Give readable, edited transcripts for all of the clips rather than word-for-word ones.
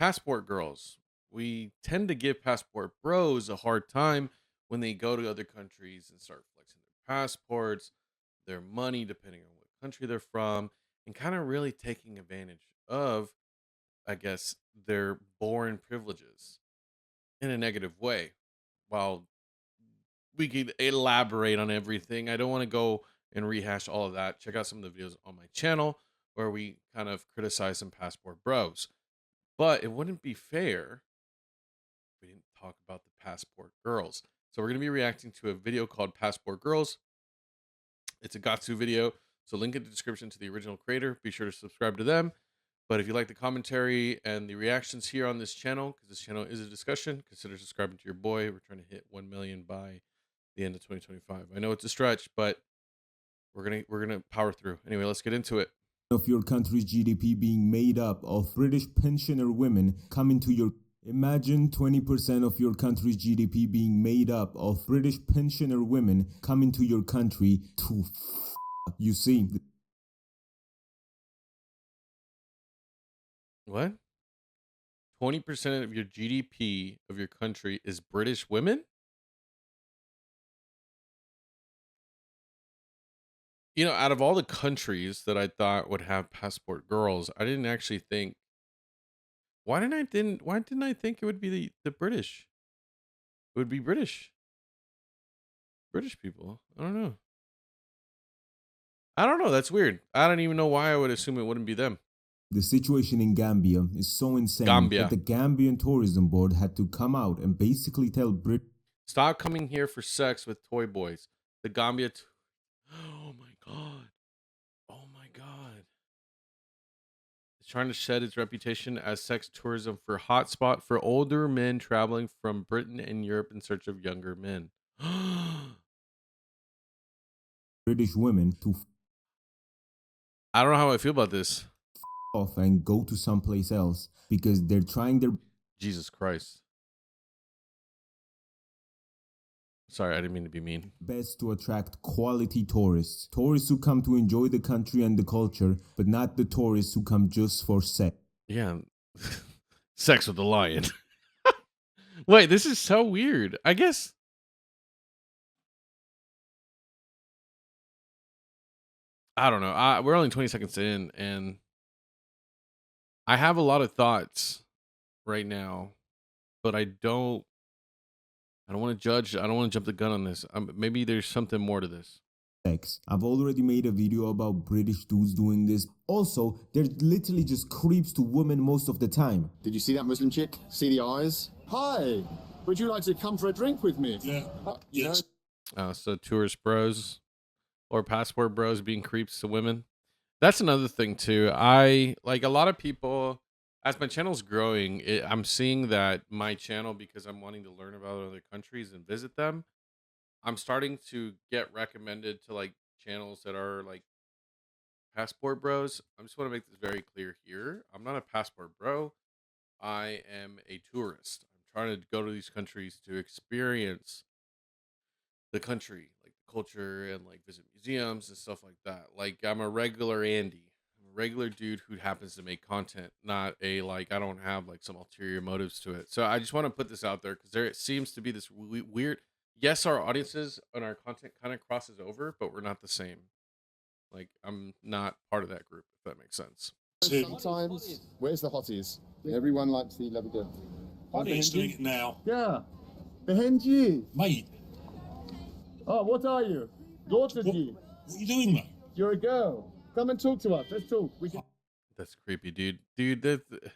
passport girls. We tend to give passport bros a hard time when they go to other countries and start flexing their passports, their money, depending on what country they're from, and kind of really taking advantage of, I guess, their born privileges in a negative way. While we could elaborate on everything, I don't want to go and rehash all of that. Check out some of the videos on my channel where we kind of criticize some passport bros. But it wouldn't be fair if we didn't talk about the passport girls. So we're going to be reacting to a video called Passport Girls. It's a GATO video. So link in the description to the original creator. Be sure to subscribe to them. But if you like the commentary and the reactions here on this channel, because this channel is a discussion, consider subscribing to your boy. We're trying to hit 1 million by the end of 2025. I know it's a stretch, but we're gonna power through. Anyway, let's get into it. Of your country's GDP being made up of British pensioner women coming to your Imagine 20% of your country's GDP being made up of British pensioner women coming to your country to you see. What? 20% of your GDP of your country is British women? You know, out of all the countries that I thought would have passport girls, I didn't actually think why didn't I think it would be the British? It would be British people. I don't know. I don't know. That's weird. I don't even know why I would assume it wouldn't be them. The situation in Gambia is so insane Gambia. that the Gambian Tourism Board had to come out and basically tell Stop coming here for sex with toy boys. The Gambia. Oh my god. Oh my god. It's trying to shed its reputation as sex tourism for hotspot for older men traveling from Britain and Europe in search of younger men. British women to I don't know how I feel about this. off and go to someplace else because they're trying their Jesus Christ. Sorry, I didn't mean to be mean. best to attract quality tourists. Tourists who come to enjoy the country and the culture, but not the tourists who come just for sex. Yeah. Sex with the lion. Wait, this is so weird. I guess. I don't know. We're only 20 seconds in, and I have a lot of thoughts right now, but I don't want to judge. I don't want to jump the gun on this. Maybe there's something more to this. I've already made a video about British dudes doing this. Also, they're literally just creeps to women most of the time. Did you see that Muslim chick? See the eyes? Hi, would you like to come for a drink with me? Yeah. Yes. So tourist bros or passport bros being creeps to women. That's another thing too. I like a lot of people as my channel's growing. I'm seeing that my channel, because I'm wanting to learn about other countries and visit them, I'm starting to get recommended to like channels that are like passport bros. I just want to make this very clear here. I'm not a passport bro. I am a tourist. I'm trying to go to these countries to experience the country, like the culture, and like visit museums and stuff like that. Like I'm a regular Andy. I'm a regular dude who happens to make content, not a like I don't have like some ulterior motives to it. So I just want to put this out there because there seems to be this weird. Yes, our audiences and our content kind of crosses over, but we're not the same. Like I'm not part of that group, if that makes sense. Sometimes, where's the hotties? Everyone likes the love again. He's doing it now. Yeah. Behind you. Mate, Oh, what are you? Daughter what, you. what are you doing, mate? You're a girl. Come and talk to us. Let's talk. We can That's creepy, dude. Dude, that talk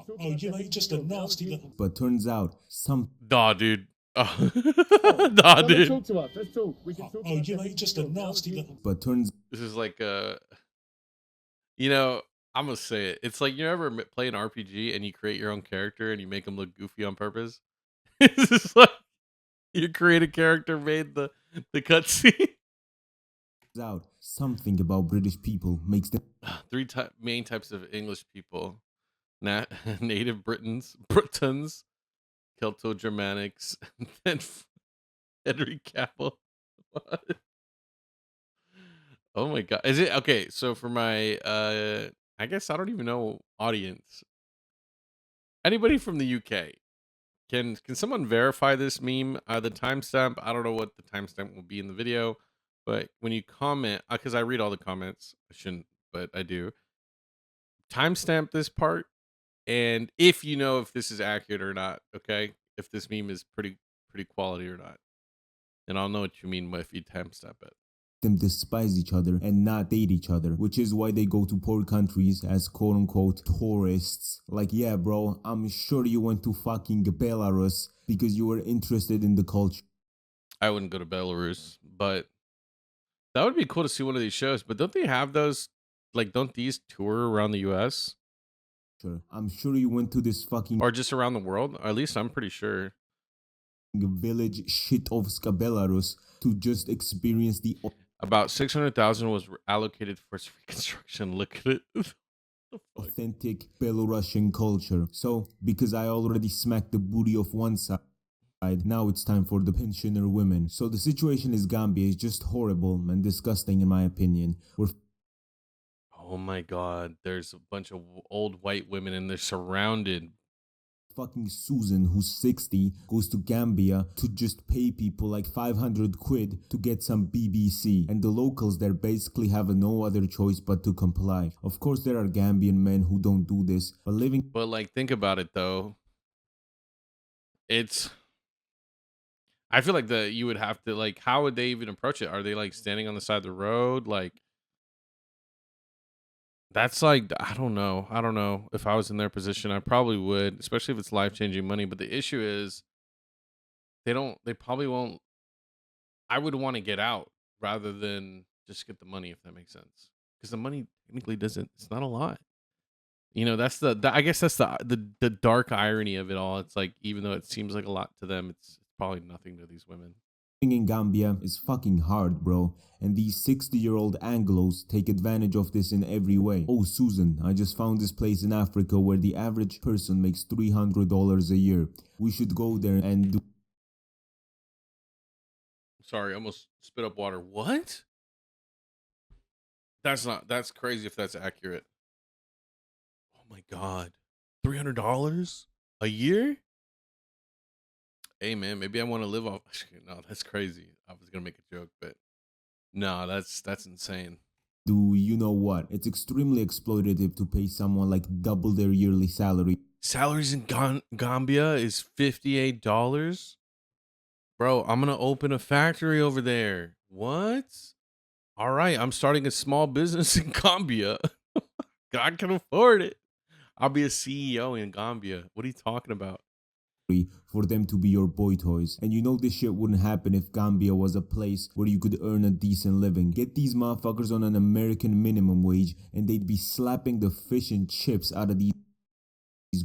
Oh, about you the know, just a girl. nasty little... But turns out some nah, dude. Oh. Come Nah, and dude. talk to us. Let's talk. We can talk Oh, about you the know, just a girl. nasty little... but turns This is like you know, I'm gonna say it. It's like you ever play an RPG and you create your own character and you make them look goofy on purpose. It's just like you create a character, made the cutscene. out something about British people makes them Three main types of English people: native Britons, Celto-Germanics, and then Henry Cavill. What? Oh my god! Is it okay? So for my I guess I don't even know audience. Anybody from the UK, can someone verify this meme? The timestamp. I don't know what the timestamp will be in the video, but when you comment, because I read all the comments, I shouldn't, but I do. Timestamp this part, and if you know if this is accurate or not, okay, if this meme is pretty quality or not, and I'll know what you mean if you timestamp it. Them despise each other and not date each other, which is why they go to poor countries as quote unquote tourists. Like, yeah, bro, I'm sure you went to fucking Belarus because you were interested in the culture. I wouldn't go to Belarus, but that would be cool to see one of these shows. But don't they have those? Like, don't these tour around the U.S. I'm sure you went to this fucking or just around the world? Or at least I'm pretty sure. village Shitovska, Belarus to just experience the About 600,000 was allocated for its reconstruction. Look at it. authentic Belarusian culture. So, because I already smacked the booty of one side, now it's time for the pensioner women. So the situation in Gambia is just horrible and disgusting in my opinion. Oh my god, there's a bunch of old white women and they're surrounded. Fucking Susan, who's 60, goes to Gambia to just pay people like 500 quid to get some BBC, and the locals there basically have no other choice but to comply. Of course there are Gambian men who don't do this, but living like, think about it though. I feel like you would have to, like, how would they even approach it? Are they like standing on the side of the road? Like, that's like, I don't know. If I was in their position, I probably would, especially if it's life-changing money. But the issue is they probably won't. I would want to get out rather than just get the money, if that makes sense. Because the money technically doesn't, it's not a lot. You know, that's I guess that's the dark irony of it all. It's like, even though it seems like a lot to them, it's probably nothing to these women. in Gambia is fucking hard, bro, and these 60-year-old Anglos take advantage of this in every way. Oh, Susan, I just found this place in Africa where the average person makes $300 a year. We should go there and do. Sorry, I almost spit up water. What? That's crazy if that's accurate. Oh my god. $300 a year? Hey man, maybe I want to live off. No, that's crazy. I was gonna make a joke, but no, that's insane. Do you know what? It's extremely exploitative to pay someone like double their yearly salary. Salaries in Gambia is $58. Bro, I'm gonna open a factory over there. What? All right, I'm starting a small business in Gambia. God can afford it. I'll be a CEO in Gambia. What are you talking about? For them to be your boy toys. And you know this shit wouldn't happen if Gambia was a place where you could earn a decent living. Get these motherfuckers on an American minimum wage and they'd be slapping the fish and chips out of these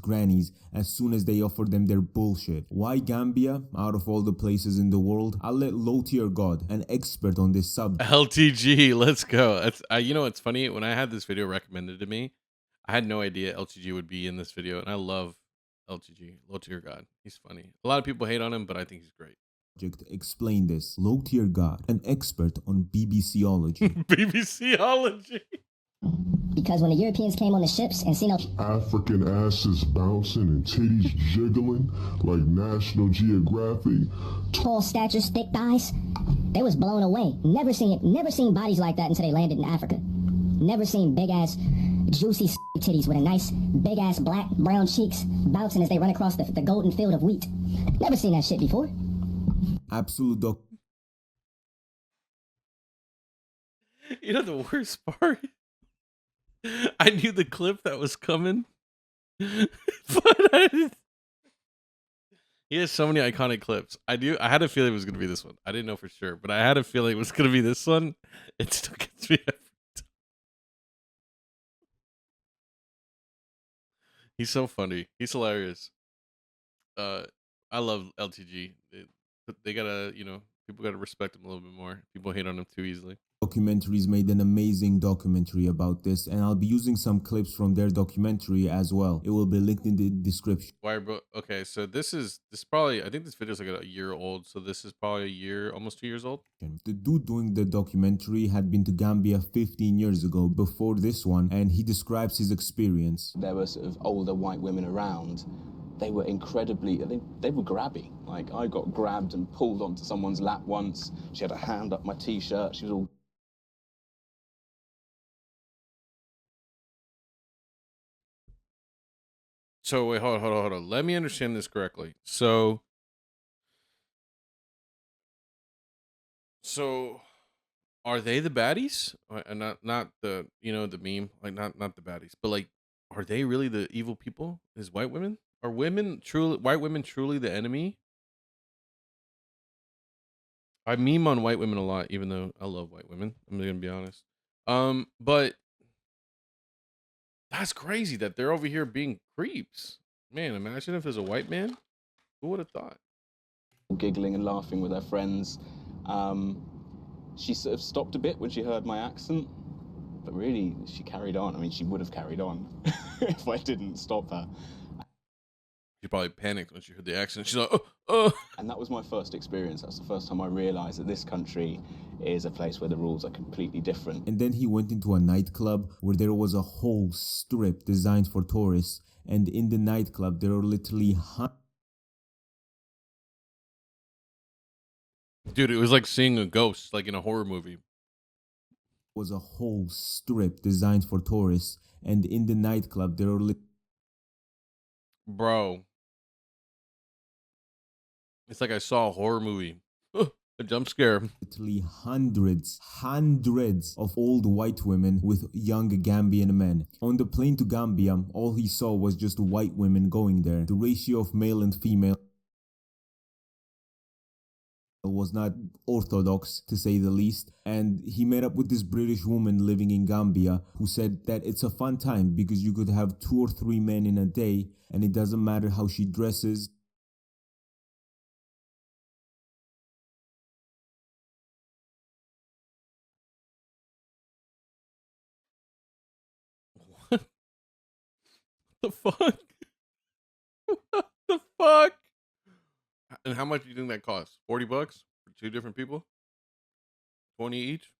grannies as soon as they offer them their bullshit. Why Gambia? Out of all the places in the world, I'll let low tier God, an expert on this subject. LTG, let's go. That's you know what's funny? When I had this video recommended to me, I had no idea LTG would be in this video, and I love LTG, low tier God. He's funny. A lot of people hate on him, but I think he's great. Explain this. Low tier God, an expert on BBCology. BBCology. Because when the Europeans came on the ships and seen African asses bouncing and titties jiggling like National Geographic, tall statures, thick thighs, they was blown away. Never seen bodies like that until they landed in Africa. Never seen big ass, juicy titties with a nice big ass black brown cheeks bouncing as they run across the golden field of wheat. Never seen that shit before. Absolute doc. You know the worst part? I knew the clip that was coming, but I didn't. He has so many iconic clips. I had a feeling it was going to be this one. I didn't know for sure, but I had a feeling it was going to be this one. It still gets me every time. He's so funny. He's hilarious. I love LTG. They gotta, people gotta respect him a little bit more. People hate on him too easily. Documentaries made an amazing documentary about this, and I'll be using some clips from their documentary as well. It will be linked in the description. Why, bro? Okay, so this is probably, I think this video is like a year old, so this is probably a year, almost 2 years old. The dude doing the documentary had been to Gambia 15 years ago before this one, and he describes his experience. There were sort of older white women around. They were incredibly, they were grabby. Like, I got grabbed and pulled onto someone's lap once. She had a hand up my t-shirt. She was all... So wait, hold on. Let me understand this correctly. So are they the baddies? And not the, you know, the meme, like not the baddies, but like, are they really the evil people? Is white women? Are white women truly the enemy? I meme on white women a lot, even though I love white women. I'm gonna be honest. But that's crazy that they're over here being creeps. Man, imagine if there's a white man. Who would have thought? giggling and laughing with her friends. She sort of stopped a bit when she heard my accent, but really, she carried on. I mean, she would have carried on if I didn't stop her. She probably panicked when she heard the accent. She's like, oh. And that was my first experience. That's the first time I realized that this country is a place where the rules are completely different. And then he went into a nightclub where there was a whole strip designed for tourists, and in the nightclub there are literally Dude, it was like seeing a ghost, like in a horror movie. was a whole strip designed for tourists, and in the nightclub there are Bro, it's like I saw a horror movie. A jump scare. literally hundreds of old white women with young Gambian men. On the plane to Gambia, all he saw was just white women going there. The ratio of male and female was not orthodox, to say the least, and he met up with this British woman living in Gambia who said that it's a fun time because you could have 2 or 3 men in a day and it doesn't matter how she dresses. What the fuck? What the fuck? And how much do you think that costs? $40 for 2 different people? 20 each?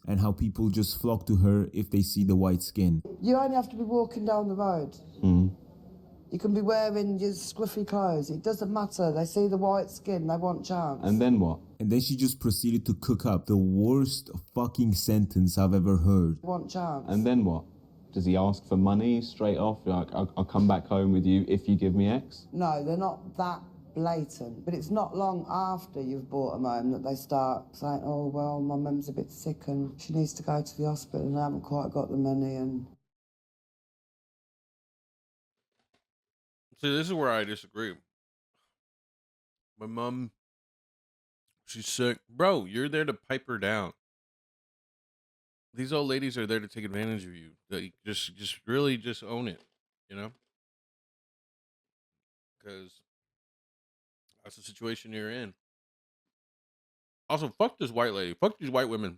And how people just flock to her if they see the white skin. You only have to be walking down the road. You can be wearing your scruffy clothes. It doesn't matter. They see the white skin, they want chance. And then what? And then she just proceeded to cook up the worst fucking sentence I've ever heard. Want chance. And then what? Does he ask for money straight off? Like, I'll come back home with you if you give me X? No, they're not that blatant. But it's not long after you've brought them home that they start saying, oh, well, my mum's a bit sick and she needs to go to the hospital and I haven't quite got the money and... See, this is where I disagree. My mom, she's sick. Bro, you're there to pipe her down. These old ladies are there to take advantage of you. They just really just own it, you know? Because that's the situation you're in. Also, fuck this white lady. Fuck these white women.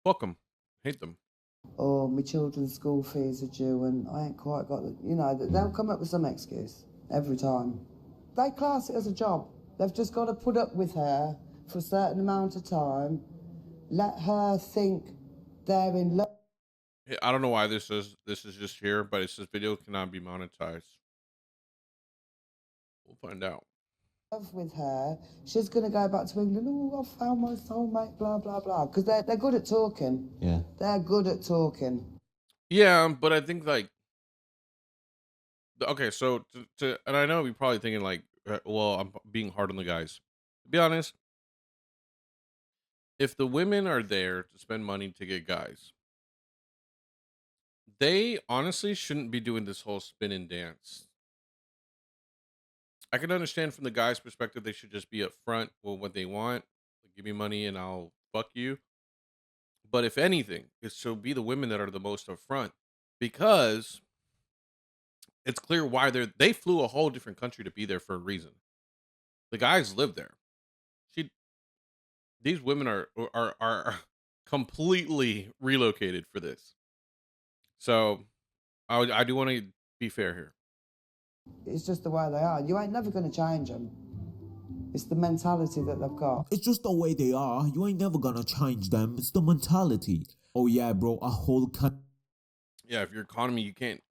Fuck them. Hate them. Or my children's school fees are due and I ain't quite got the... You know, they'll come up with some excuse every time. They class it as a job. They've just got to put up with her for a certain amount of time, let her think they're in love. I don't know why this is just here, but it says video cannot be monetized. We'll find out. With her, she's going to go back to England. Oh, I found my soulmate, blah, blah, blah. Because they're good at talking. Yeah. They're good at talking. Yeah, but I think like, okay, so and I know you're probably thinking like, well, I'm being hard on the guys. To be honest, if the women are there to spend money to get guys, they honestly shouldn't be doing this whole spin and dance. I can understand from the guy's perspective, they should just be upfront with what they want. Like, give me money and I'll fuck you. But if anything, it should be the women that are the most upfront, because it's clear why they flew a whole different country to be there for a reason. The guys live there. These women are completely relocated for this. So I do want to be fair here. It's just the way they are. You ain't never going to change them. It's the mentality that they've got. It's just the way they are. You ain't never gonna change them. It's the mentality. Oh yeah, bro, a whole Yeah, if your economy, you can't.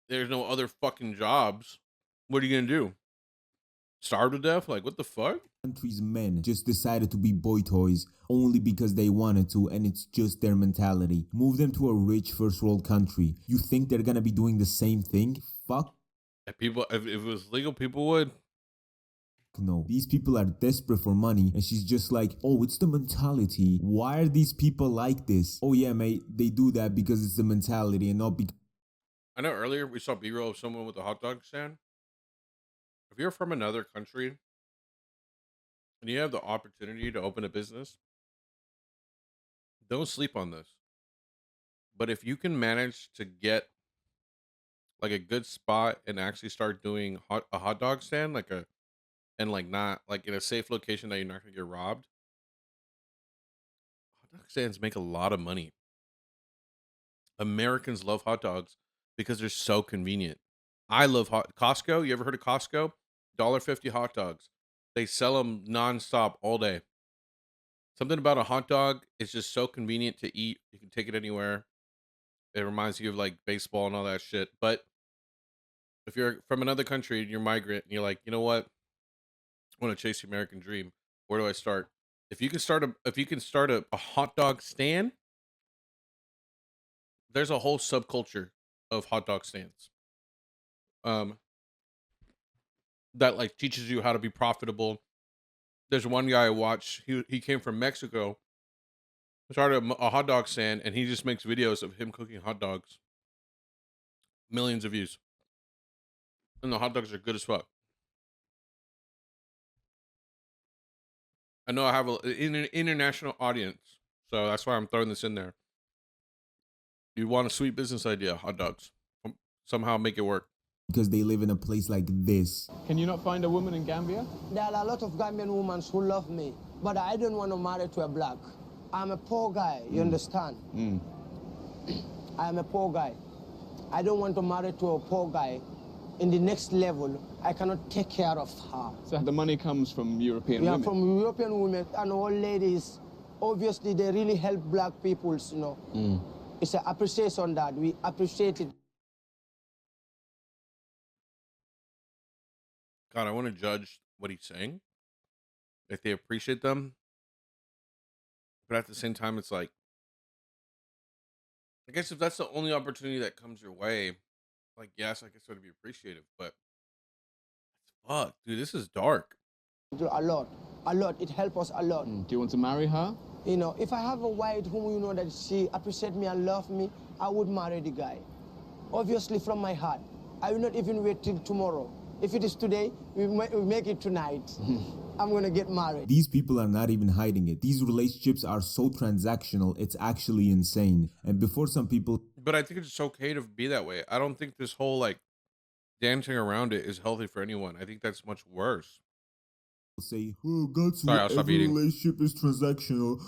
There's no other fucking jobs. What are you gonna do? Starve to death? Like what the fuck? country's men just decided to be boy toys only because they wanted to, and it's just their mentality. Move them to a rich first world country. You think they're gonna be doing the same thing? Fuck If if it was legal, people would. no. These people are desperate for money, and she's just like, oh, it's the mentality. Why are these people like this? Oh yeah, mate, they do that because it's the mentality and not because I know earlier we saw B-roll of someone with a hot dog stand. If you're from another country and you have the opportunity to open a business, don't sleep on this. But if you can manage to get like a good spot and actually start doing a hot dog stand, and like not like in a safe location that you're not gonna get robbed, hot dog stands make a lot of money. Americans love hot dogs because they're so convenient. I love Costco. You ever heard of Costco? $1.50 hot dogs. They sell them nonstop all day. Something about a hot dog is just so convenient to eat. You can take it anywhere. It reminds you of like baseball and all that shit. But if you're from another country and you're migrant and you're like, you know what? I want to chase the American dream. Where do I start? If you can start a hot dog stand, there's a whole subculture of hot dog stands. Um, that like teaches you how to be profitable. There's one guy I watch. He came from Mexico, started a hot dog stand, and he just makes videos of him cooking hot dogs. Millions of views, and the hot dogs are good as fuck. I know I have an international audience, so that's why I'm throwing this in there. You want a sweet business idea, hot dogs. Somehow make it work. because they live in a place like this. Can you not find a woman in Gambia? There are a lot of Gambian women who love me, but I don't want to marry to a black. I'm a poor guy, you understand? I'm a poor guy. I don't want to marry to a poor guy. In the next level, I cannot take care of her. So the money comes from European Yeah, women? from European women and old ladies. Obviously, they really help black people, you know. It's an appreciation that we appreciate it. God, I want to judge what he's saying. If they appreciate them. But at the same time, it's like, I guess if that's the only opportunity that comes your way, like, yes, I guess it would be appreciative, but fuck, dude, this is dark. A lot. It helps us a lot. Do you want to marry her? You know, if I have a wife whom you know that she appreciates me and love me, I would marry the guy. Obviously from my heart. I will not even wait till tomorrow. If it is today, we make it tonight. I'm gonna get married. These people are not even hiding it. These relationships are so transactional, it's actually insane. And before some people But I think it's okay to be that way. I don't think this whole like dancing around it is healthy for anyone. I think that's much worse. say, oh, God's Sorry, I'll stop eating. relationship is transactional.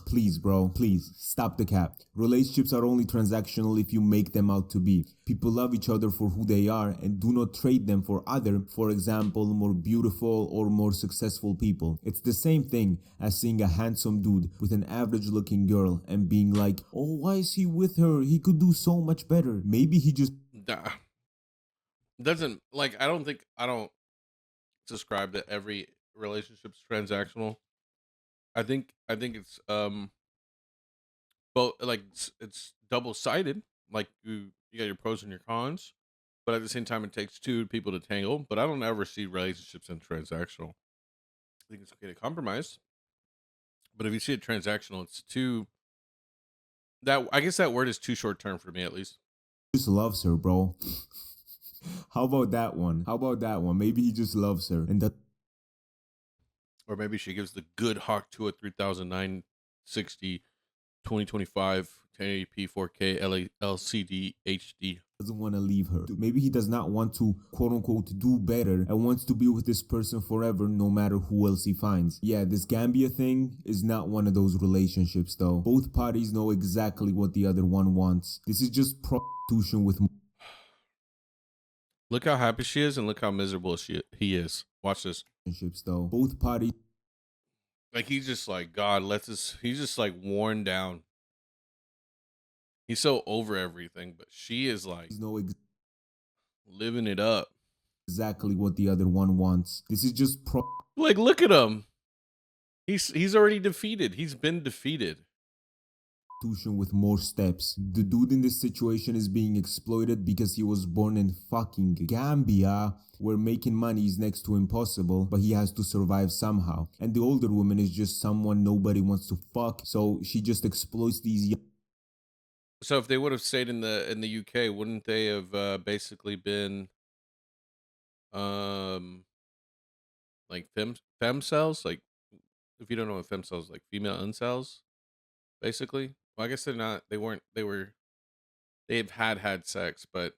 Please, bro, please, stop the cap. Relationships are only transactional if you make them out to be. People love each other for who they are and do not trade them for other, for example, more beautiful or more successful people. It's the same thing as seeing a handsome dude with an average looking girl and being like, oh, why is he with her? He could do so much better. Maybe he just Nah. Doesn't like I don't subscribe that every relationship's transactional. I think it's both like it's double-sided. Like you got your pros and your cons, but at the same time it takes two people to tangle. But I don't ever see relationships in transactional. I think it's okay to compromise. But if you see it transactional, it's too that I guess that word is too short term for me at least. loves her, bro. How about that one? How about that one? Maybe he just loves her. And that Or maybe she gives the good hawk to a 3960 2025 1080p 4K LCD HD. Doesn't want to leave her. Maybe he does not want to, quote unquote, do better and wants to be with this person forever no matter who else he finds. Yeah, this Gambia thing is not one of those relationships though. Both parties know exactly what the other one wants. This is just prostitution with... Look how happy she is and look how miserable he is. Watch this. Relationships though. Both parties... Like he's just like, God, he's just like worn down. He's so over everything, but she is like living it up. Exactly what the other one wants. This is just like, look at him. He's already defeated. He's been defeated. With more steps. The dude in this situation is being exploited because he was born in fucking Gambia, where making money is next to impossible, but he has to survive somehow. And the older woman is just someone nobody wants to fuck, so she just exploits these young... So if they would have stayed in the UK, wouldn't they have basically been like fem cells? Like, if you don't know what fem cells, like female incels, basically. Well, I guess they're not. They weren't. They've had sex, but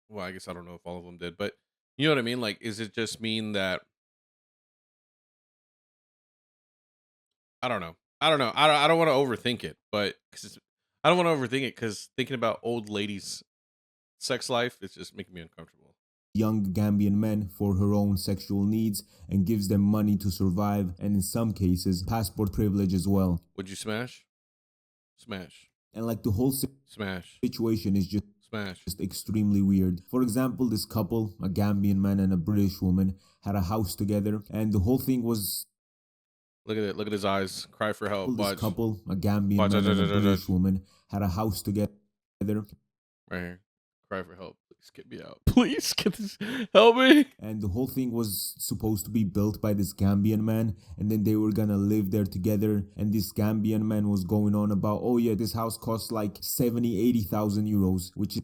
well, I guess I don't know if all of them did, but you know what I mean. Like, is it just mean that? I don't know. I don't know. I don't want to overthink it, but I don't want to overthink it because thinking about old ladies' sex life is just making me uncomfortable. Young Gambian men for her own sexual needs and gives them money to survive, and in some cases passport privilege as well. Would you smash? Smash. And like the whole situation is just extremely weird. For example, this couple, a Gambian man and a British woman, had a house together, and the whole thing was... Look at it. Look at his eyes. Cry for help. This couple, a Gambian man and a British woman, had a house together. Right here. Cry for help. Please get me out. Please get this. Help me. And the whole thing was supposed to be built by this Gambian man, and then they were gonna live there together. And this Gambian man was going on about, oh yeah, this house costs like 80,000 euros, which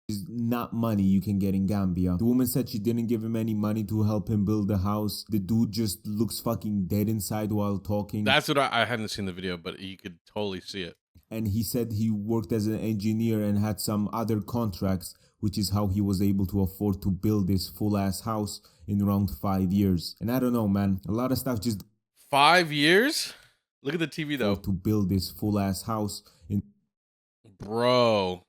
is not money you can get in Gambia. The woman said she didn't give him any money to help him build the house. The dude just looks fucking dead inside while talking. That's what I hadn't seen the video, but you could totally see it. And he said he worked as an engineer and had some other contracts, which is how he was able to afford to build this full-ass house in around 5 years. And I don't know, man. A lot of stuff just... 5 years? Look at the TV, though. To build this full-ass house in... Bro.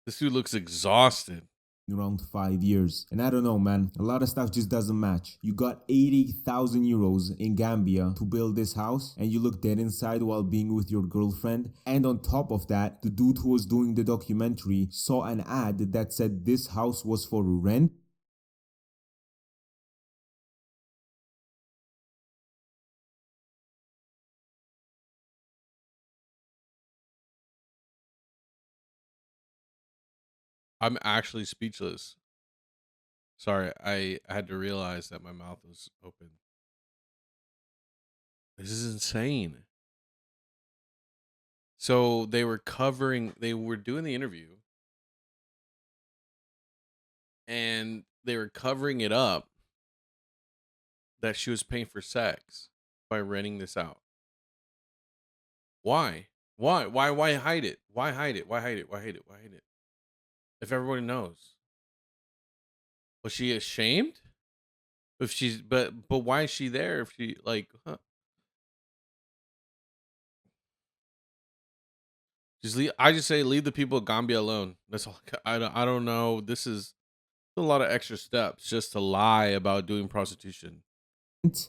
This dude looks exhausted. Around 5 years. And I don't know, man. A lot of stuff just doesn't match. You got 80,000 euros in Gambia to build this house, and you look dead inside while being with your girlfriend. And on top of that, the dude who was doing the documentary saw an ad that said this house was for rent. I'm actually speechless. Sorry, I had to realize that my mouth was open. This is insane. So they were doing the interview, and they were covering it up that she was paying for sex by renting this out. Why? Why hide it? Why hide it? Why hide it? Why hide it? Why hide it? If everybody knows. Was she ashamed? If she's but why is she there if she like I just say leave the people of Gambia alone. That's all. I don't know. This is a lot of extra steps just to lie about doing prostitution.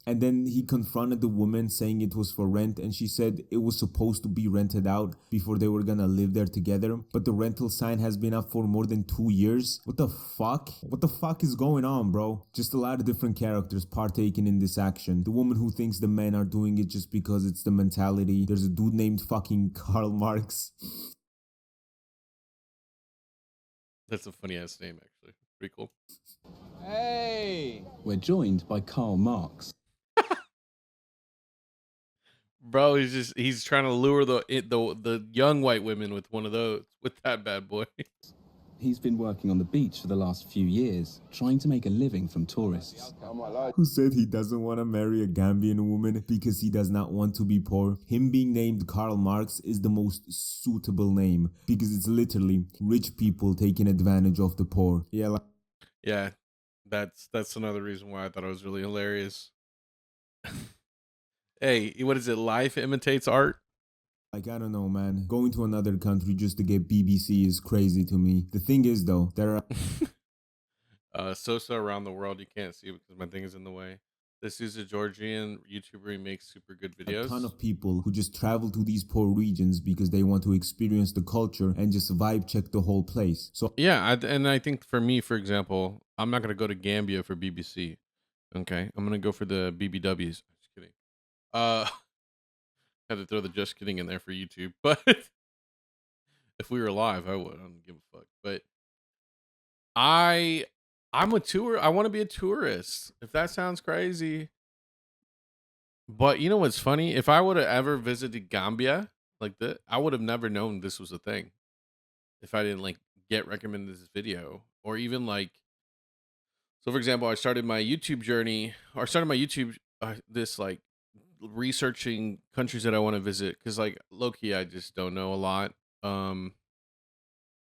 And then he confronted the woman saying it was for rent, and she said it was supposed to be rented out before they were gonna live there together, but the rental sign has been up for more than 2 years. What the fuck? What the fuck is going on, bro? Just a lot of different characters partaking in this action. The woman who thinks the men are doing it just because it's the mentality. There's a dude named fucking Karl Marx. That's a funny ass name, actually. Pretty cool. Hey! We're joined by Karl Marx. Bro, he's trying to lure the young white women with one of those, with that bad boy. He's been working on the beach for the last few years, trying to make a living from tourists. Who said he doesn't want to marry a Gambian woman because he does not want to be poor. Him being named Karl Marx is the most suitable name because it's literally rich people taking advantage of the poor. Yeah, that's another reason why I thought it was really hilarious. Hey, what is it? Life imitates art. Like, I don't know, man. Going to another country just to get BBC is crazy to me. The thing is, though, there are Sosa around the world. You can't see it because my thing is in the way. This is a Georgian YouTuber. He makes super good a ton videos. of people who just travel to these poor regions because they want to experience the culture and just vibe check the whole place. So Yeah, and I think for me, for example, I'm not gonna go to Gambia for BBC. Okay, I'm gonna go for the BBWs. Just kidding. Uh, had to throw the just kidding in there for YouTube, but if we were live, I would. I don't give a fuck. But I, I'm a tour. I want to be a tourist. If that sounds crazy, but you know what's funny? If I would have ever visited Gambia like that, I would have never known this was a thing. If I didn't like get recommended this video, or even like, so for example, I started my YouTube journey, or started my YouTube this like researching countries that I want to visit, because like low key, I just don't know a lot um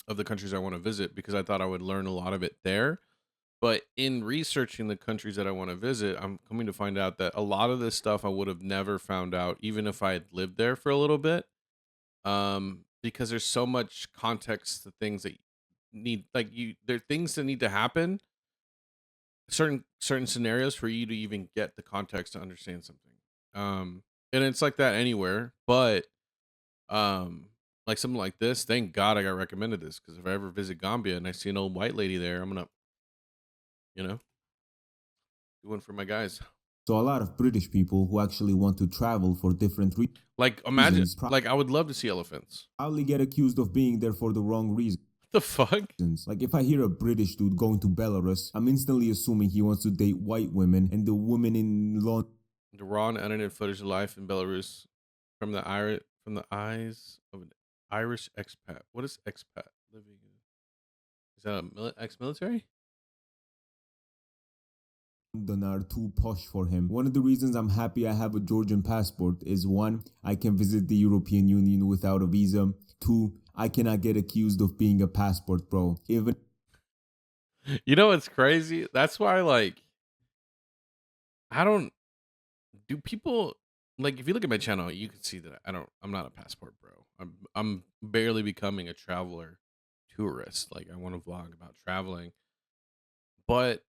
of the countries I want to visit because I thought I would learn a lot of it there. But in researching the countries that I want to visit, I'm coming to find out that a lot of this stuff I would have never found out even if I had lived there for a little bit. Because there's so much context to things that need, like, you there are things that need to happen, certain scenarios for you to even get the context to understand something. And it's like that anywhere, but um like something like this, thank God I got recommended this, because if I ever visit Gambia and I see an old white lady there, I'm gonna, you know, do one for my guys. a lot of British people who actually want to travel for different Like imagine, reasons like I would love to see elephants. probably get accused of being there for the wrong reasons. What the fuck? Like, if I hear a British dude going to Belarus, I'm instantly assuming he wants to date white women, and the women in London The raw and unedited footage of life in Belarus from the eyes of an Irish expat. What is expat living in? Is that a ex-military? are too posh for him. One of the reasons I'm happy I have a Georgian passport is 1, I can visit the European Union without a visa. 2, I cannot get accused of being a passport bro. Even You know what's crazy? That's why, like, I don't do people, like, if you look at my channel, you can see that I'm not a passport bro. I'm barely becoming a traveler tourist. Like, I want to vlog about traveling. But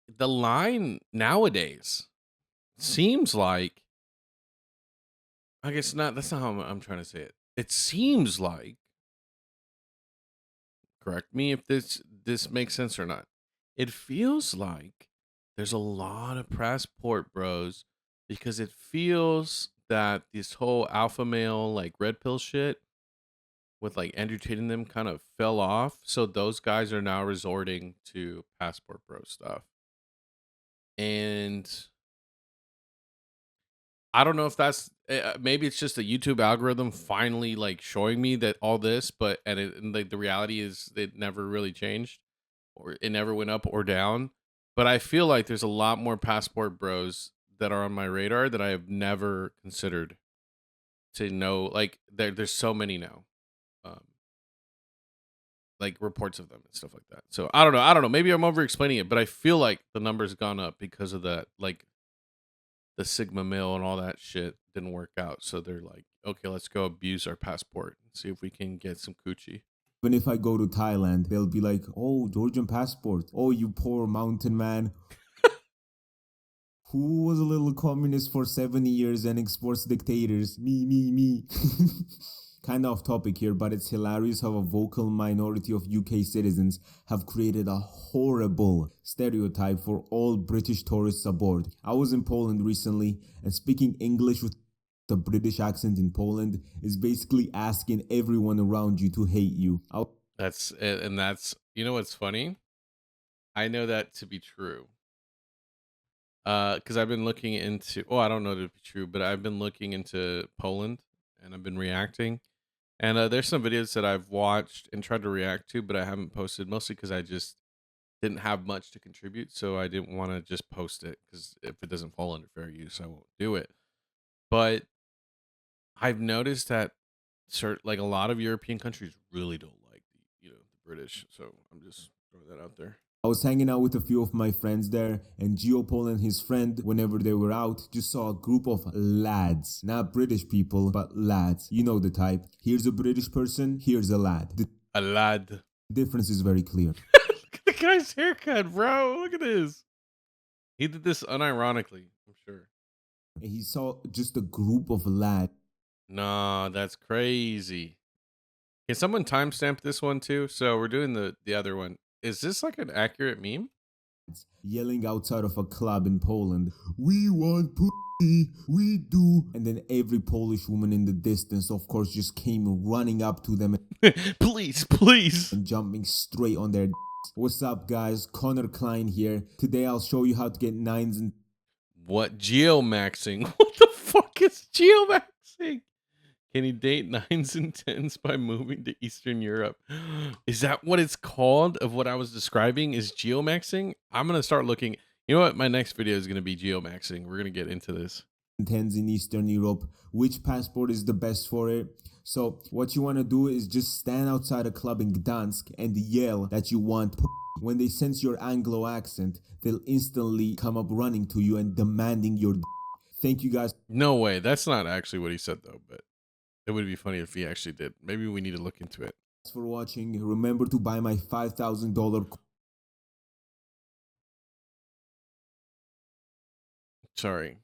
the line nowadays seems like, I guess not, that's not how I'm trying to say it. It seems like, correct me if this makes sense or not. It feels like there's a lot of passport bros, because it feels that this whole alpha male like red pill shit with like Andrew Tate and them kind of fell off. So those guys are now resorting to passport bro stuff. And I don't know if that's maybe it's just a YouTube algorithm finally like showing me that all this, but and like the reality is it never really changed, or it never went up or down. But I feel like there's a lot more passport bros that are on my radar that I have never considered to know. Like there's so many now, um, like reports of them and stuff like that. So I don't know. I don't know. Maybe I'm over explaining it, but I feel like the number's gone up because of that. Like the Sigma mill and all that shit didn't work out. So they're like, okay, let's go abuse our passport and see if we can get some coochie. if I go to Thailand, they'll be like, oh, Georgian passport. Oh, you poor mountain man who was a little communist for 70 years and exports dictators. Me. Kind of off topic here, but it's hilarious how a vocal minority of UK citizens have created a horrible stereotype for all British tourists aboard. I was in Poland recently, and speaking English with the British accent in Poland is basically asking everyone around you to hate you. That's it, and that's, you know what's funny? I know that to be true. Because I've been looking into, oh, I don't know to be true, but I've been looking into Poland and I've been reacting. And there's some videos that I've watched and tried to react to, but I haven't posted, mostly because I just didn't have much to contribute. So I didn't want to just post it, because if it doesn't fall under fair use, I won't do it. But I've noticed that like a lot of European countries really don't like the British. So I'm just throwing that out there. I was hanging out with a few of my friends there, and Geopol and his friend, whenever they were out, just saw a group of lads. Not British people, but lads. You know the type. Here's a British person, here's a lad. The A lad. difference is very clear. Look at the guy's haircut, bro. Look at this. He did this unironically, I'm sure. And he saw just a group of lads. Nah, that's crazy. Can someone timestamp this one too? So we're doing the other one. Is this like an accurate meme? Yelling outside of a club in Poland, "We want pussy, we do." And then every Polish woman in the distance, of course, just came running up to them please. and jumping straight on their What's up, guys? Connor Klein here. Today I'll show you how to get 9s and... What? Geomaxing? What the fuck is geomaxing? Can you date 9s and 10s by moving to Eastern Europe? Is that what it's called? Of what I was describing is geomaxing? I'm going to start looking. You know what? My next video is going to be geomaxing. We're going to get into this. 10s in Eastern Europe. Which passport is the best for it? So what you want to do is just stand outside a club in Gdansk and yell that you want. When they sense your Anglo accent, they'll instantly come up running to you and demanding your... Thank you, guys. No way. That's not actually what he said, though, but it would be funny if he actually did. Maybe we need to look into it. Thanks for watching. Remember to buy my $5,000... Sorry.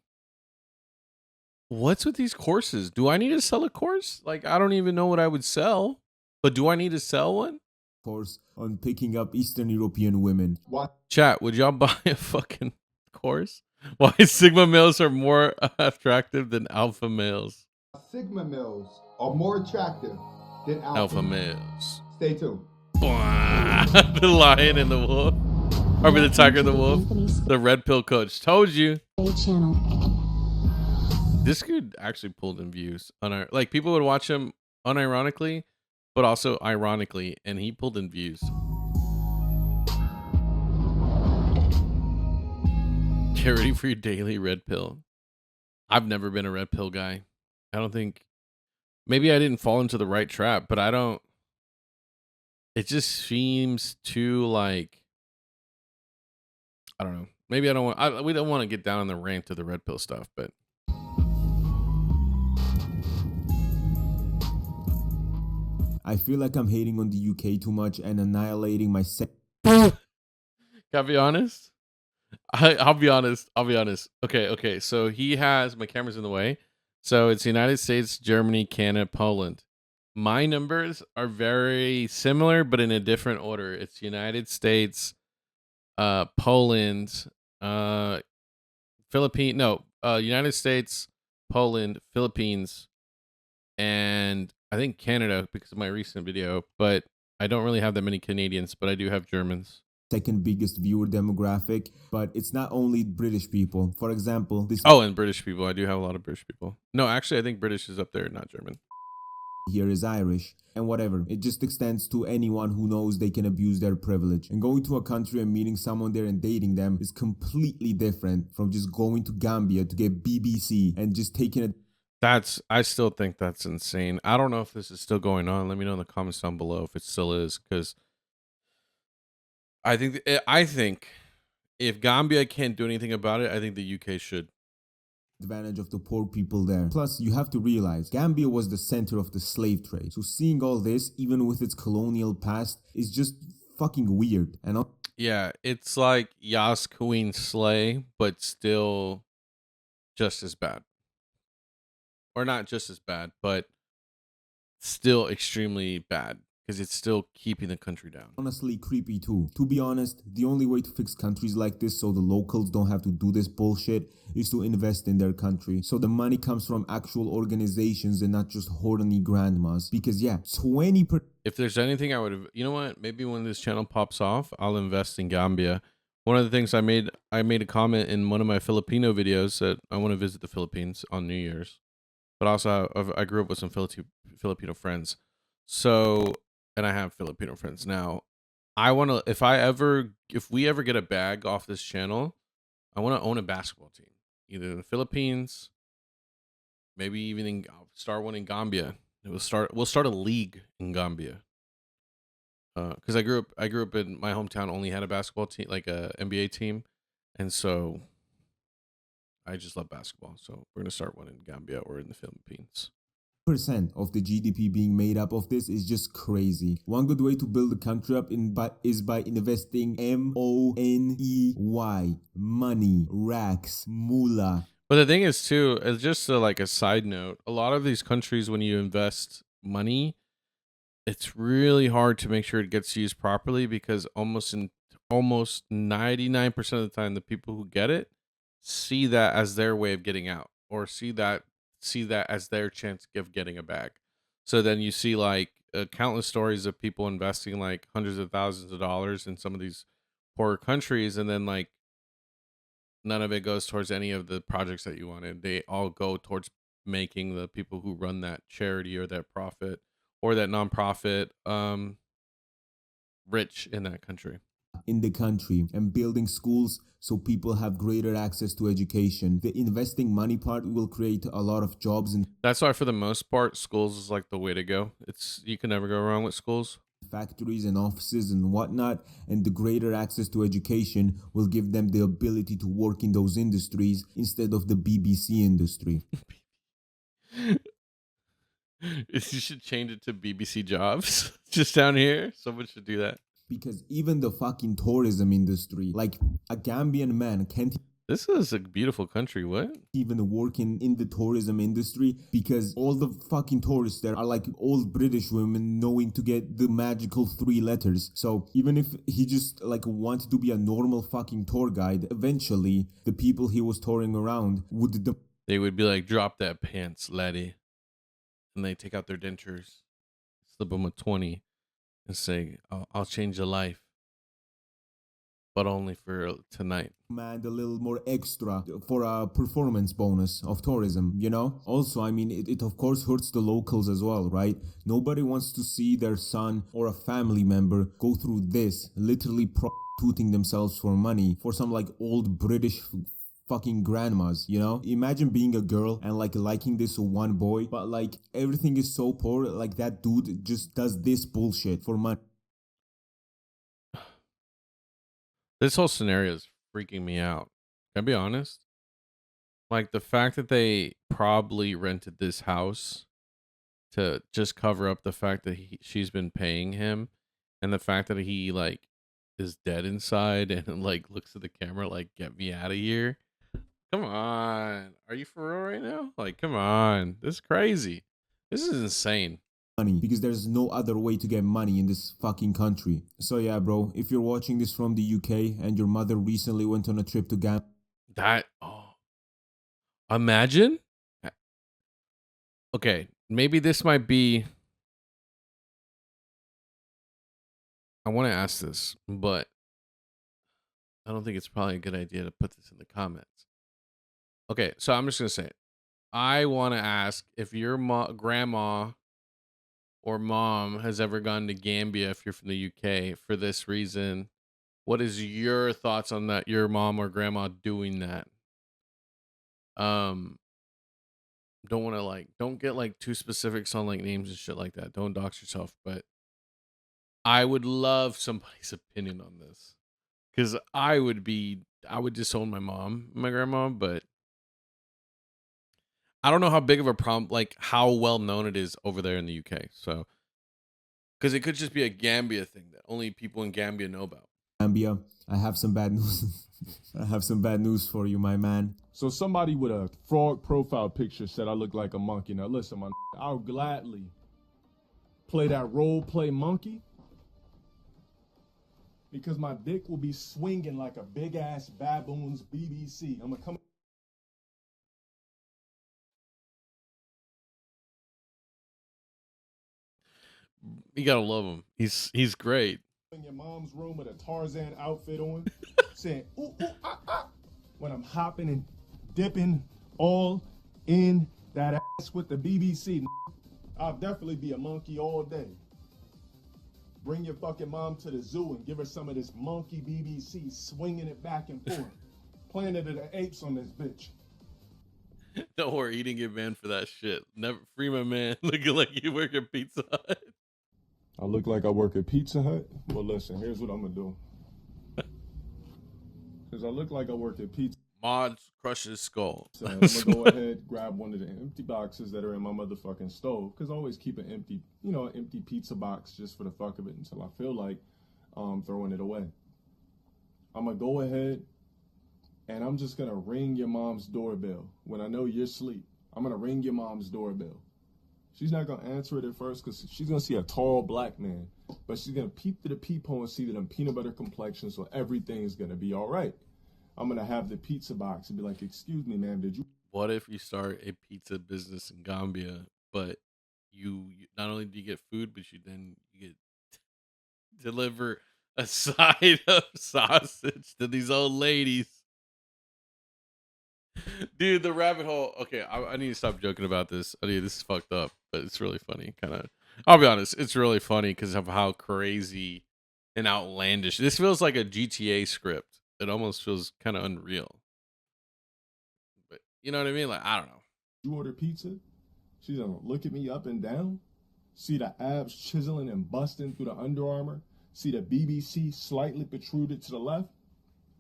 What's with these courses? Do I need to sell a course? Like, I don't even know what I would sell. But do I need to sell one? course on picking up Eastern European women. What? Chat, would y'all buy a fucking course? Why Sigma males are more attractive than alpha males? Sigma males are more attractive than Alpha males. Stay tuned. The lion and the wolf. Or the tiger and the wolf. The red pill coach. Told you. Channel. This dude actually pulled in views. Like, people would watch him unironically, but also ironically, and he pulled in views. Get ready for your daily red pill. I've never been a red pill guy. I don't think. Maybe I didn't fall into the right trap, but I don't. It just seems too like. I don't know. Maybe I don't want. We don't want to get down on the rant of the red pill stuff, but. I feel like I'm hating on the UK too much and annihilating my Can I be honest? I'll be honest. Okay. So he has, my camera's in the way. So it's United States, Germany, Canada, Poland. My numbers are very similar, but in a different order. It's United States, Poland, United States, Poland, Philippines, and I think Canada because of my recent video, but I don't really have that many Canadians, but I do have Germans. Second biggest viewer demographic, but it's not only British people. For example, this and British people. I do have a lot of British people. No, actually, I think British is up there, not German. Here is Irish, and whatever. It just extends to anyone who knows they can abuse their privilege. And going to a country and meeting someone there and dating them is completely different from just going to Gambia to get BBC and just taking it. I still think that's insane. I don't know if this is still going on. Let me know in the comments down below if it still is, because I think if Gambia can't do anything about it, I think the UK should. Advantage of the poor people there. Plus, you have to realize Gambia was the center of the slave trade. So seeing all this, even with its colonial past, is just fucking weird. And yeah, it's like Yas Queen Slay, but still just as bad. Or not just as bad, but still extremely bad. Because it's still keeping the country down. Honestly, creepy too. To be honest, the only way to fix countries like this so the locals don't have to do this bullshit is to invest in their country. So the money comes from actual organizations and not just horny grandmas. Because yeah, 20%. If there's anything I would have, you know what? Maybe when this channel pops off, I'll invest in Gambia. One of the things I made a comment in one of my Filipino videos that I want to visit the Philippines on New Year's. but also I grew up with some Filipino friends. So, and I have Filipino friends now. I want to, if we ever get a bag off this channel, I want to own a basketball team, either in the Philippines, maybe even start one in Gambia. We'll start a league in Gambia. Because I grew up in my hometown, only had a basketball team, like a NBA team, and so I just love basketball. So we're gonna start one in Gambia or in the Philippines. Percent of the GDP being made up of this is just crazy. One good way to build a country up is by investing money, racks, moolah. But the thing is too, it's just like a side note. A lot of these countries, when you invest money, it's really hard to make sure it gets used properly because almost 99% of the time, the people who get it see that as their way of getting out, or see that as their chance of getting a bag. So then you see like countless stories of people investing like hundreds of thousands of dollars in some of these poorer countries, and then like none of it goes towards any of the projects that you wanted. They all go towards making the people who run that charity or that profit or that nonprofit rich in that country. In the country and building schools so people have greater access to education. The investing money part will create a lot of jobs, and that's why for the most part schools is like the way to go. You can never go wrong with schools, factories and offices and whatnot, and the greater access to education will give them the ability to work in those industries instead of the BBC industry. You should change it to BBC Jobs just down here. Someone should do that. Because even the fucking tourism industry, like a Gambian man can't. This is a beautiful country. What? Even working in the tourism industry because all the fucking tourists there are like old British women knowing to get the magical 3 letters. So even if he just like wanted to be a normal fucking tour guide, eventually the people he was touring around they would be like, drop that pants, laddie. And they take out their dentures, slip them a 20 and say, I'll change your life, but only for tonight. And a little more extra for a performance bonus of tourism, you know? Also, I mean, it of course hurts the locals as well, right? Nobody wants to see their son or a family member go through this, literally prostituting themselves for money for some like old British fucking grandmas, you know? Imagine being a girl and like liking this one boy, but like everything is so poor, like that dude just does this bullshit for money. This whole scenario is freaking me out. Can I be honest? Like the fact that they probably rented this house to just cover up the fact that she's been paying him, and the fact that he like is dead inside and like looks at the camera like, get me out of here. Come on. Are you for real right now? Like, come on. This is crazy. This is insane. Money, because there's no other way to get money in this fucking country. So yeah, bro, if you're watching this from the UK and your mother recently went on a trip to imagine. Okay, maybe this might be, I want to ask this, but I don't think it's probably a good idea to put this in the comments. Okay, so I'm just going to say it. I want to ask if your grandma or mom has ever gone to Gambia, if you're from the UK, for this reason. What is your thoughts on that? Your mom or grandma doing that? Don't want to like, don't get like too specifics on like names and shit like that. Don't dox yourself, but I would love somebody's opinion on this, because I would disown my mom and my grandma, but I don't know how big of a problem, like how well known it is over there in the UK. So, because it could just be a Gambia thing that only people in Gambia know about. Gambia, I have some bad news. I have some bad news for you, my man. So somebody with a frog profile picture said I look like a monkey. Now listen, man, I'll gladly play that role play monkey, because my dick will be swinging like a big ass baboon's BBC. I'm gonna come. You gotta love him. He's great. In your mom's room with a Tarzan outfit on, saying ooh ooh ah ah, when I'm hopping and dipping all in That ass with the BBC. I'll definitely be a monkey all day. Bring your fucking mom to the zoo and give her some of this monkey BBC, swinging it back and forth. Planet of the Apes on this bitch. Don't worry, he didn't get banned for that shit. Never free my man. Looking like you work at Pizza Hut. I look like I work at Pizza Hut? Well, listen, here's what I'm gonna do. Because I look like I work at Pizza Mods crush his skull. So I'm gonna go ahead, grab one of the empty boxes that are in my motherfucking stove. Because I always keep an empty, empty pizza box just for the fuck of it until I feel like throwing it away. I'm gonna go ahead and I'm just gonna ring your mom's doorbell. When I know you're asleep, I'm gonna ring your mom's doorbell. She's not gonna answer it at first because she's gonna see a tall black man, but she's gonna peep through the peephole and see that I'm peanut butter complexion, so everything's gonna be all right. I'm gonna have the pizza box and be like, "Excuse me, ma'am, did you?" What if you start a pizza business in Gambia, but you not only do you get food, but you get deliver a side of sausage to these old ladies? Dude, the rabbit hole. Okay, I need to stop joking about this. I mean, this is fucked up, but it's really funny. Kind of. I'll be honest, it's really funny because of how crazy and outlandish this feels like a GTA script. It almost feels kind of unreal. But you know what I mean? Like, I don't know. You order pizza? She's gonna look at me up and down, see the abs chiseling and busting through the Under Armour, see the BBC slightly protruded to the left,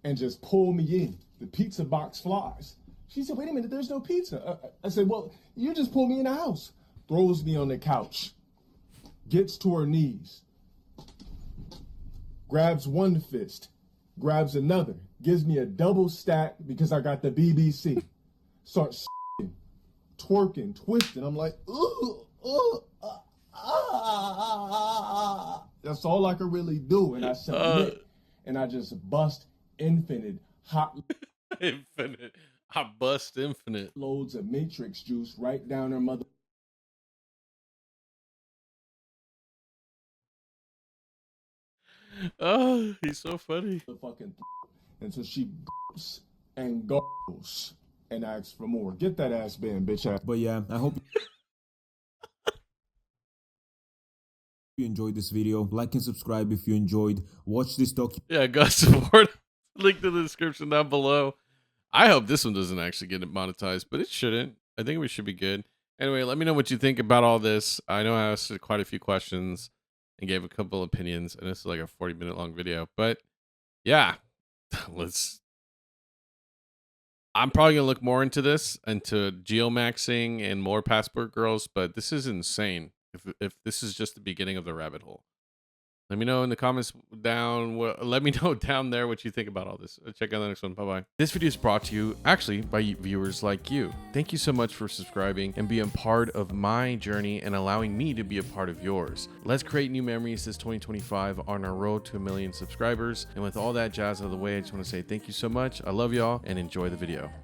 and just pull me in. The pizza box flies. She said, "Wait a minute, there's no pizza." I said, "Well, you just pulled me in the house." Throws me on the couch, gets to her knees, grabs one fist, grabs another, gives me a double stack because I got the BBC. Starts twerking, twisting. I'm like, ooh, ooh, that's all I could really do. And I submit, and I just bust infinite hot Infinite. I bust infinite. loads of matrix juice right down her mother. Oh, he's so funny. Fucking until she and goes and asks for more. Get that ass band, bitch ass. But yeah, I hope you enjoyed this video. Like and subscribe if you enjoyed. Watch this Yeah, go support. Link to the description down below. I hope this one doesn't actually get monetized, but it shouldn't. I think we should be good. Anyway, let me know what you think about all this. I know I asked quite a few questions and gave a couple opinions, and this is like a 40-minute long video. But yeah, I'm probably gonna look more into this, into geomaxing and more passport girls, but this is insane. If this is just the beginning of the rabbit hole. Let me know in the comments down. Let me know down there what you think about all this. Check out the next one. Bye-bye. This video is brought to you actually by viewers like you. Thank you so much for subscribing and being part of my journey and allowing me to be a part of yours. Let's create new memories this 2025 on our road to 1 million subscribers. And with all that jazz out of the way, I just want to say thank you so much. I love y'all and enjoy the video.